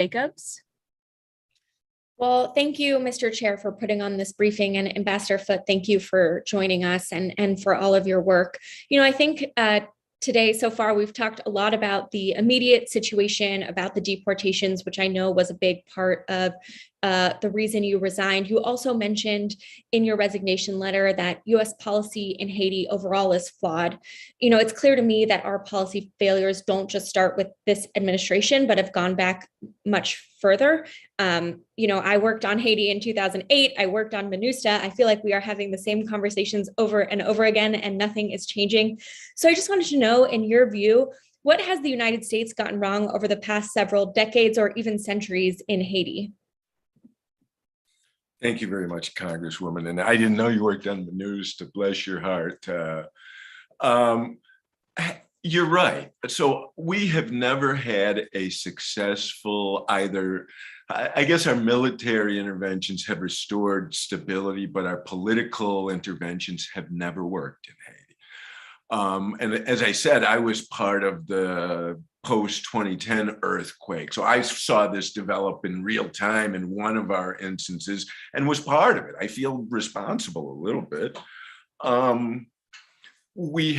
Jacobs. Well, thank you, Mr. Chair, for putting on this briefing, and Ambassador Foote, thank you for joining us and for all of your work. I think today so far we've talked a lot about the immediate situation, about the deportations, which I know was a big part of the reason you resigned. You also mentioned in your resignation letter that U.S. policy in Haiti overall is flawed. It's clear to me that our policy failures don't just start with this administration, but have gone back much further. I worked on Haiti in 2008. I worked on MINUSTA. I feel like we are having the same conversations over and over again, and nothing is changing. So I just wanted to know, in your view, what has the United States gotten wrong over the past several decades or even centuries in Haiti? Thank you very much, Congresswoman. And I didn't know you worked on the news, to bless your heart. You're right. So we have never had a successful either. I guess our military interventions have restored stability, but our political interventions have never worked in Haiti. And as I said, I was part of the post-2010 earthquake. So I saw this develop in real time in one of our instances and was part of it. I feel responsible a little bit. We've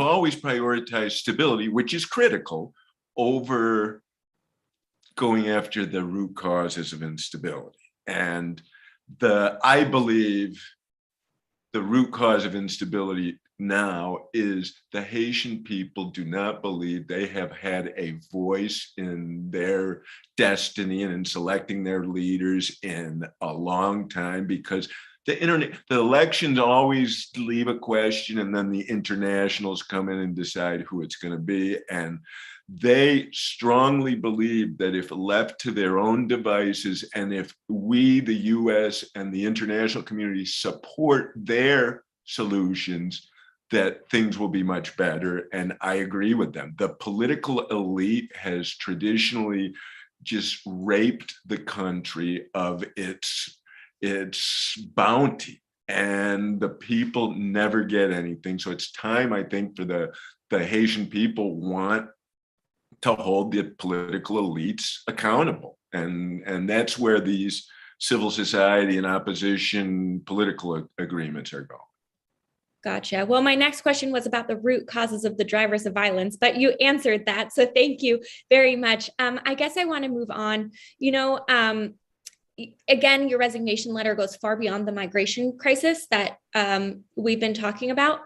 always prioritized stability, which is critical, over going after the root causes of instability. And I believe the root cause of instability now is the Haitian people do not believe they have had a voice in their destiny and in selecting their leaders in a long time, because the elections always leave a question, and then the internationals come in and decide who it's going to be. And they strongly believe that if left to their own devices, and if we, the US and the international community, support their solutions, that things will be much better. And I agree with them. The political elite has traditionally just raped the country of its bounty, and the people never get anything. So it's time, I think, for the Haitian people want to hold the political elites accountable. And that's where these civil society and opposition political agreements are going. Gotcha. Well, my next question was about the root causes of the drivers of violence, but you answered that. So thank you very much. I guess I want to move on. Again, your resignation letter goes far beyond the migration crisis that we've been talking about.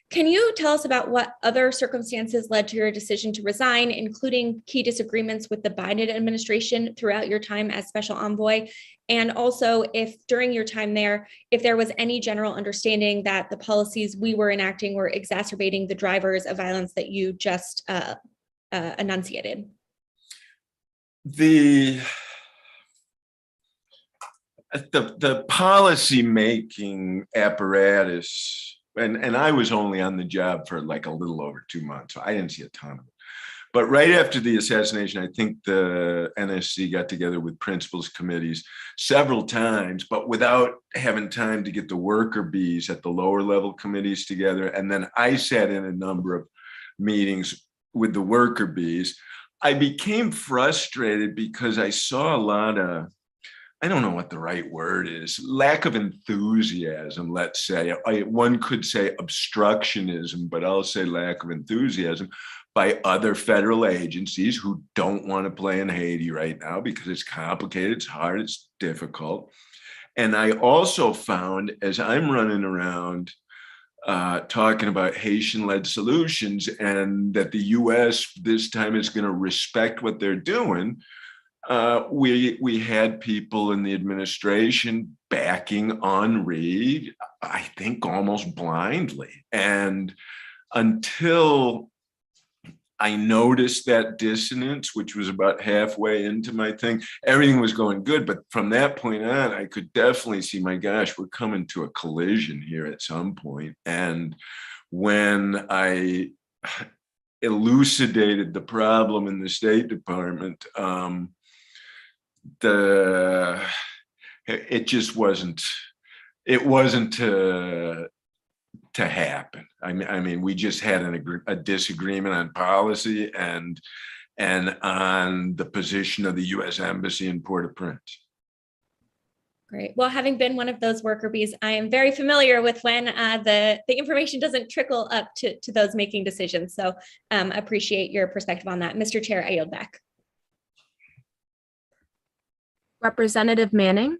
Can you tell us about what other circumstances led to your decision to resign, including key disagreements with the Biden administration throughout your time as special envoy? And also, if during your time there, if there was any general understanding that the policies we were enacting were exacerbating the drivers of violence that you just enunciated? The policy making apparatus, and I was only on the job for like a little over 2 months, so I didn't see a ton of it. But right after the assassination, I think the NSC got together with principals committees several times, but without having time to get the worker bees at the lower level committees together. And then I sat in a number of meetings with the worker bees. I became frustrated because I saw a lot of, I don't know what the right word is, lack of enthusiasm, let's say. One could say obstructionism, but I'll say lack of enthusiasm by other federal agencies who don't want to play in Haiti right now because it's complicated, it's hard, it's difficult. And I also found, as I'm running around talking about Haitian-led solutions and that the US this time is going to respect what they're doing, we had people in the administration backing Henri, I think almost blindly. And until I noticed that dissonance, which was about halfway into my thing, everything was going good. But from that point on, I could definitely see, my gosh, we're coming to a collision here at some point. And when I elucidated the problem in the State Department, it just wasn't to happen. I mean, we just had a disagreement on policy, and and on the position of the U.S. Embassy in Port-au-Prince. Great. Well, having been one of those worker bees, I am very familiar with when the information doesn't trickle up to those making decisions. So appreciate your perspective on that. Mr. Chair, I yield back. Representative Manning.